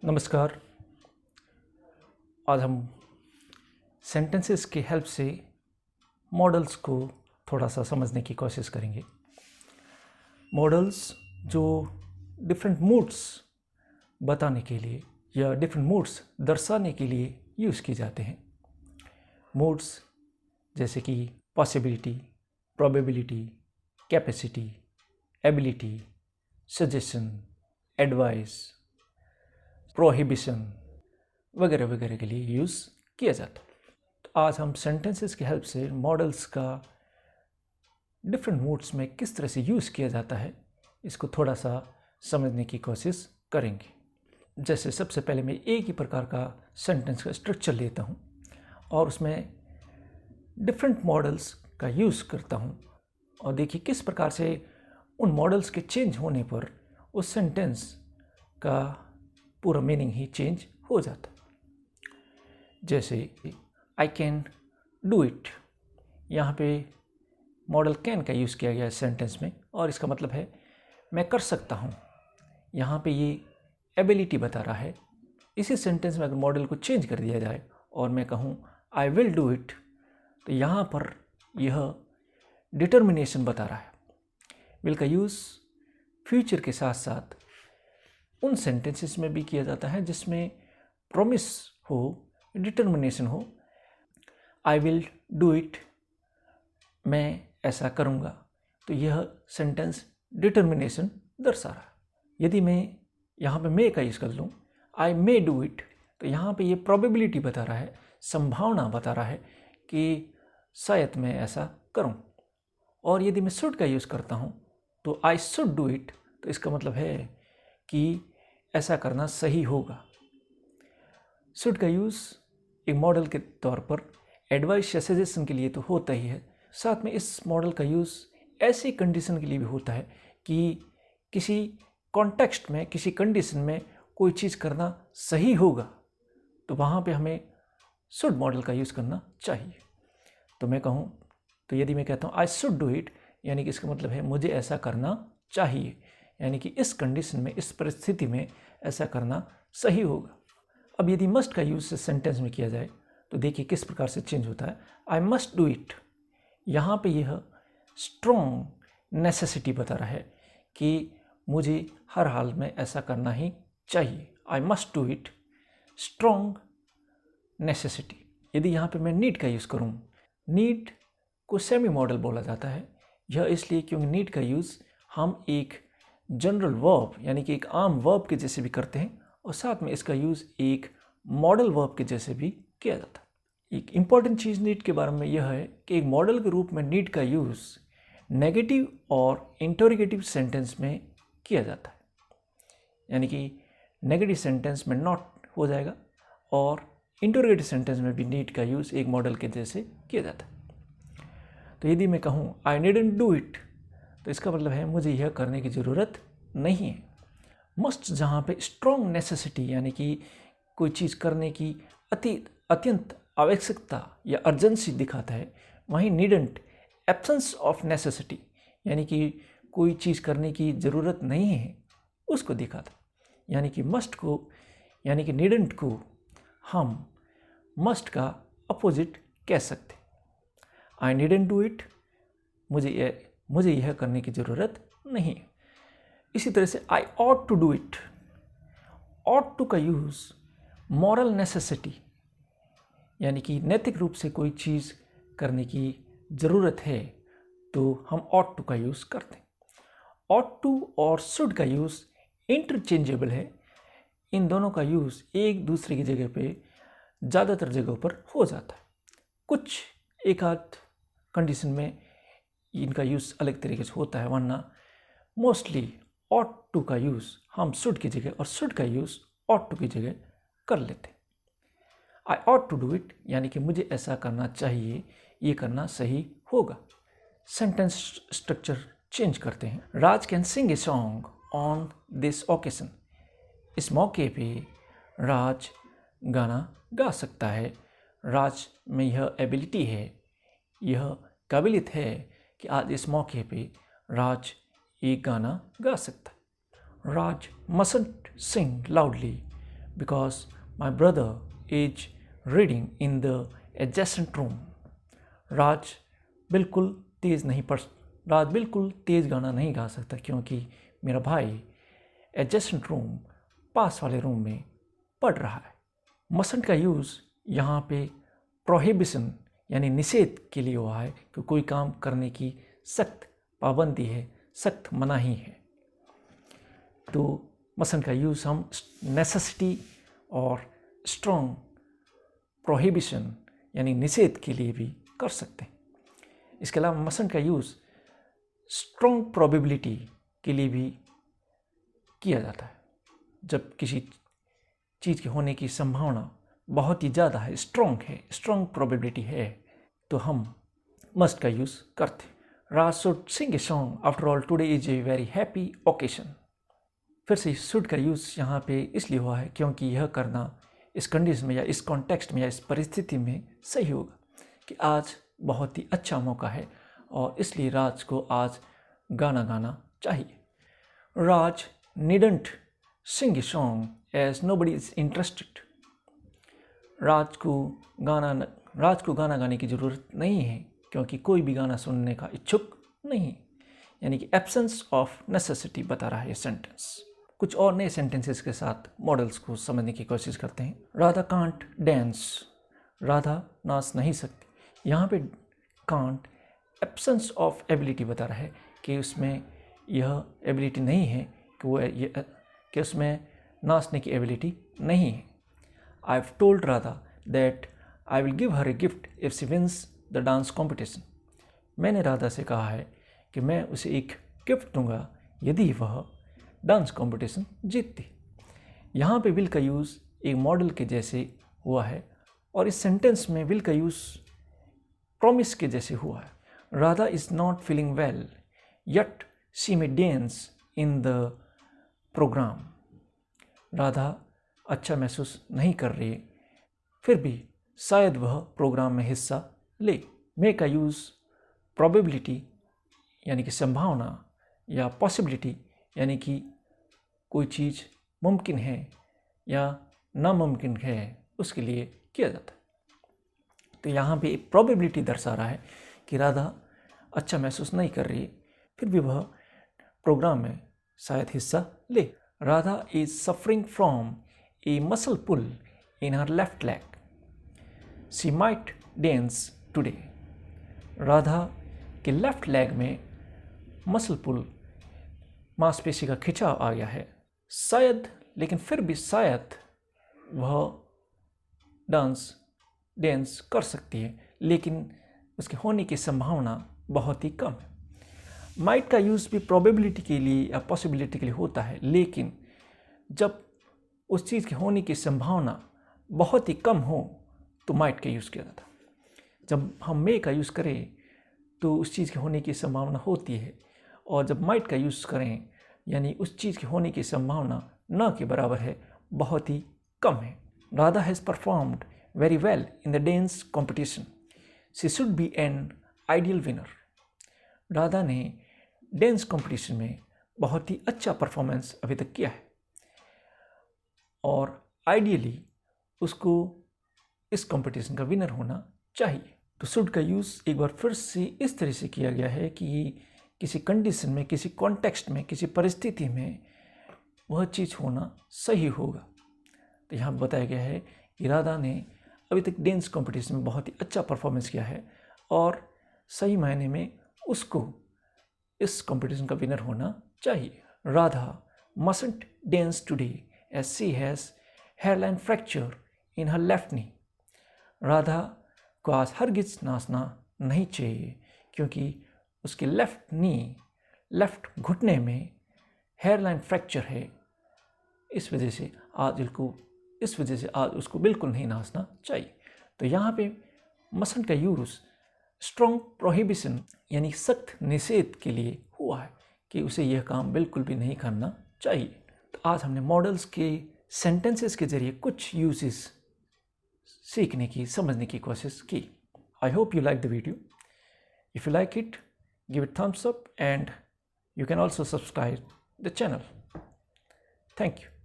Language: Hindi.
नमस्कार। आज हम सेंटेंसेस की हेल्प से मॉडल्स को थोड़ा सा समझने की कोशिश करेंगे। मॉडल्स जो डिफरेंट मूड्स बताने के लिए या डिफरेंट मूड्स दर्शाने के लिए यूज़ किए जाते हैं। मूड्स जैसे कि possibility, probability, capacity, ability, suggestion, advice, prohibition वगैरह वगैरह के लिए यूज़ किया जाता है। तो आज हम सेंटेंसेस की हेल्प से मॉडल्स का डिफरेंट मूड्स में किस तरह से यूज़ किया जाता है इसको थोड़ा सा समझने की कोशिश करेंगे। जैसे सबसे पहले मैं एक ही प्रकार का सेंटेंस का स्ट्रक्चर लेता हूँ और उसमें डिफरेंट मॉडल्स का यूज़ करता हूँ और देखिए किस प्रकार से उन मॉडल्स के चेंज होने पर उस सेंटेंस का पूरा मीनिंग ही चेंज हो जाता। जैसे आई कैन डू इट, यहाँ पे मॉडल कैन का यूज़ किया गया है सेंटेंस में और इसका मतलब है मैं कर सकता हूँ। यहाँ पे ये एबिलिटी बता रहा है। इसी सेंटेंस में अगर मॉडल को चेंज कर दिया जाए और मैं कहूँ आई विल डू इट, तो यहाँ पर यह डिटर्मिनेशन बता रहा है। विल का यूज़ फ्यूचर के साथ साथ उन सेंटेंसेस में भी किया जाता है जिसमें प्रॉमिस हो, डिटर्मिनेशन हो। आई विल डू इट, मैं ऐसा करूँगा, तो यह सेंटेंस डिटर्मिनेशन दर्शा रहा है। यदि मैं यहाँ पे मे का यूज़ कर लूँ, आई मे डू इट, तो यहाँ पे ये प्रोबेबिलिटी बता रहा है, संभावना बता रहा है कि शायद मैं ऐसा करूँ। और यदि मैं शुड का यूज़ करता हूँ तो आई शुड डू इट, तो इसका मतलब है कि ऐसा करना सही होगा। शुड का यूज़ एक मॉडल के तौर पर एडवाइस या सजेशन के लिए तो होता ही है, साथ में इस मॉडल का यूज़ ऐसी कंडीशन के लिए भी होता है कि किसी कॉन्टेक्स्ट में, किसी कंडीशन में कोई चीज़ करना सही होगा, तो वहाँ पे हमें शुड मॉडल का यूज़ करना चाहिए। तो मैं कहूँ, तो यदि मैं कहता हूँ आई शुड डू इट, यानी कि इसका मतलब है मुझे ऐसा करना चाहिए, यानी कि इस कंडीशन में, इस परिस्थिति में ऐसा करना सही होगा। अब यदि मस्ट का यूज़ सेंटेंस में किया जाए तो देखिए किस प्रकार से चेंज होता है। आई मस्ट डू इट, यहाँ पे यह स्ट्रॉन्ग नेसेसिटी बता रहा है कि मुझे हर हाल में ऐसा करना ही चाहिए। I must do it, strong necessity. यदि यहाँ पे मैं नीड का यूज़ करूँ, नीड को सेमी मॉडल बोला जाता है। यह इसलिए क्योंकि नीड का यूज़ हम एक जनरल वर्ब यानी कि एक आम वर्ब के जैसे भी करते हैं और साथ में इसका यूज़ एक मॉडल वर्ब के जैसे भी किया जाता है। एक इम्पॉर्टेंट चीज़ नीड के बारे में यह है कि एक मॉडल के रूप में नीड का यूज़ नेगेटिव और इंटरोगेटिव सेंटेंस में किया जाता है, यानी कि नेगेटिव सेंटेंस में नॉट हो जाएगा और इंटरोगेटिव सेंटेंस में भी नीड का यूज़ एक मॉडल के जैसे किया जाता है। तो यदि मैं कहूँ आई नीडंट डू इट, तो इसका मतलब है मुझे यह करने की ज़रूरत नहीं है। मस्ट जहाँ पे स्ट्रॉन्ग नेसेसिटी यानी कि कोई चीज़ करने की अत्यंत आवश्यकता या अर्जेंसी दिखाता है, वहीं नीडंट एब्सेंस ऑफ नेसेसिटी यानी कि कोई चीज़ करने की ज़रूरत नहीं है उसको दिखाता। यानी कि मस्ट को यानी कि नीडंट को हम मस्ट का अपोजिट कह सकते। आई नीडंट डू इट, मुझे यह करने की ज़रूरत नहीं है। इसी तरह से I ought to do it, ought to का यूज़ मॉरल नेसेसिटी यानी कि नैतिक रूप से कोई चीज़ करने की ज़रूरत है तो हम ऑट टू का यूज़ करते हैं। ऑट टू और शुड का यूज़ इंटरचेंजेबल है। इन दोनों का यूज़ एक दूसरे की जगह पे ज़्यादातर जगहों पर हो जाता है। कुछ एक आध कंडीशन में इनका यूज़ अलग तरीके से होता है, वरना मोस्टली ऑट टू का यूज़ हम शुड की जगह और शुड का यूज़ ऑट टू की जगह कर लेते हैं। I ought to do it यानी कि मुझे ऐसा करना चाहिए, ये करना सही होगा। सेंटेंस स्ट्रक्चर चेंज करते हैं। Raj can sing a song on this occasion, इस मौके पे राज गाना गा सकता है। राज में यह एबिलिटी है, यह काबिलियत है कि आज इस मौके पे राज एक गाना गा सकता है। Raj mustn't sing loudly because my brother is reading in the adjacent room. Raj बिल्कुल तेज़ गाना नहीं गा सकता क्योंकि मेरा भाई एडजेसेंट रूम, पास वाले रूम में पढ़ रहा है। मसंट का यूज़ यहाँ पे प्रोहिबिशन यानी निषेध के लिए हुआ है कि कोई काम करने की सख्त पाबंदी है, सख्त मनाही है। तो मसंट का यूज़ हम नेसेसिटी और स्ट्रॉन्ग प्रोहिबिशन यानी निषेध के लिए भी कर सकते हैं। इसके अलावा मसंट का यूज़ स्ट्रॉन्ग प्रोबेबिलिटी के लिए भी किया जाता है। जब किसी चीज़ के होने की संभावना बहुत ही ज़्यादा है, स्ट्रॉन्ग है, स्ट्रॉन्ग प्रोबेबिलिटी है, तो हम मस्ट का यूज़ करते। Raj should sing a song, after all today is a very happy occasion. फिर से शुड का यूज़ यहाँ पे इसलिए हुआ है क्योंकि यह करना इस कंडीशन में या इस कॉन्टेक्स्ट में या इस परिस्थिति में सही होगा कि आज बहुत ही अच्छा मौका है और इसलिए राज को आज गाना गाना चाहिए। Raj needn't sing a song as nobody is interested. Raj को गाना गाने की ज़रूरत नहीं है क्योंकि कोई भी गाना सुनने का इच्छुक नहीं, यानी कि एब्सेंस ऑफ नेसेसिटी बता रहा है ये सेंटेंस। कुछ और नए सेंटेंसेस के साथ मॉडल्स को समझने की कोशिश करते हैं। राधा कांट डांस, राधा नाच नहीं सकती। यहाँ पे कांट एब्सेंस ऑफ एबिलिटी बता रहा है कि उसमें यह एबिलिटी नहीं है कि उसमें नाचने की एबिलिटी नहीं है। I have told Radha that I will give her a gift if she wins the dance competition. मैंने राधा से कहा है कि मैं उसे एक गिफ्ट दूंगा यदि वह डांस कंपटीशन जीतती। यहाँ पे विल का यूज़ एक मॉडल के जैसे हुआ है और इस सेंटेंस में विल का यूज़ प्रॉमिस के जैसे हुआ है। Radha is not feeling well yet she may dance in the programme. Radha अच्छा महसूस नहीं कर रही फिर भी शायद वह प्रोग्राम में हिस्सा ले। मे का यूज़ प्रोबेबिलिटी यानी कि संभावना या पॉसिबिलिटी यानी कि कोई चीज़ मुमकिन है या नामुमकिन है उसके लिए किया जाता है। तो यहाँ पे एक प्रोबेबिलिटी दर्शा रहा है कि राधा अच्छा महसूस नहीं कर रही है फिर भी वह प्रोग्राम में शायद हिस्सा ले। Radha is suffering from a muscle pull in her left leg, she might dance today. Radha के लेफ्ट लेग में मसल पुल मांसपेशी का खिंचाव आ गया है, शायद, लेकिन फिर भी शायद वह डांस कर सकती है, लेकिन उसके होने की संभावना बहुत ही कम है। माइट का यूज़ भी प्रोबेबिलिटी के लिए या पॉसिबिलिटी के लिए होता है, लेकिन जब उस चीज़ के होने की संभावना बहुत ही कम हो तो माइट का यूज़ किया जाता है। जब हम मे का यूज़ करें तो उस चीज़ के होने की संभावना होती है, और जब माइट का यूज़ करें यानी उस चीज़ के होने की संभावना न के बराबर है, बहुत ही कम है। Radha has performed very well in the dance competition, she should be an ideal winner. Radha ने डांस कॉम्पिटिशन में बहुत ही अच्छा परफॉर्मेंस अभी तक किया है और आइडियली उसको इस कंपटीशन का विनर होना चाहिए। तो शुड का यूज़ एक बार फिर से इस तरह से किया गया है कि किसी कंडीशन में, किसी कॉन्टेक्स्ट में, किसी परिस्थिति में वह चीज़ होना सही होगा। तो यहाँ बताया गया है कि राधा ने अभी तक डांस कंपटीशन में बहुत ही अच्छा परफॉर्मेंस किया है और सही मायने में उसको इस कंपटीशन का विनर होना चाहिए। Radha mustn't dance today as she has hairline fracture in her left knee. Radha को आज हरगिज नाचना नहीं चाहिए क्योंकि उसके लेफ्ट घुटने में हेयरलाइन फ्रैक्चर है, इस वजह से आज उसको बिल्कुल नहीं नाचना चाहिए। तो यहाँ पे मस्टंट का यूज़ स्ट्रॉन्ग प्रोहिबिशन यानी सख्त निषेध के लिए हुआ है कि उसे यह काम बिल्कुल भी नहीं करना चाहिए। तो आज हमने मॉडल्स के सेंटेंसेस के जरिए कुछ यूजेस सीखने की, समझने की कोशिश की। I hope you like the video. If you like it, give it thumbs up and you can also subscribe the channel. Thank you.